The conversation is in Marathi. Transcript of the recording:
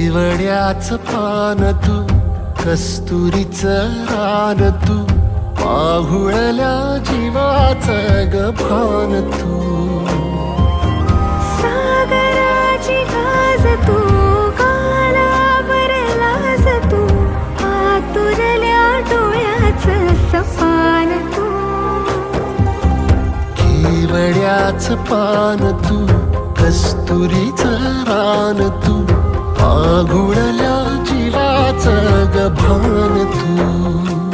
केवड्याच पान तू, कस्तुरीचं रान तू, पाहुळल्या जीवाचं गभान तू. सागराची गाज तू, कालावर लाज तू, आतुरल्या डोळ्याचं सपान तू. केवड्याच पान तू, कस्तुरीचं रान तू, पाहुळल्या जीवाचं गभान तू.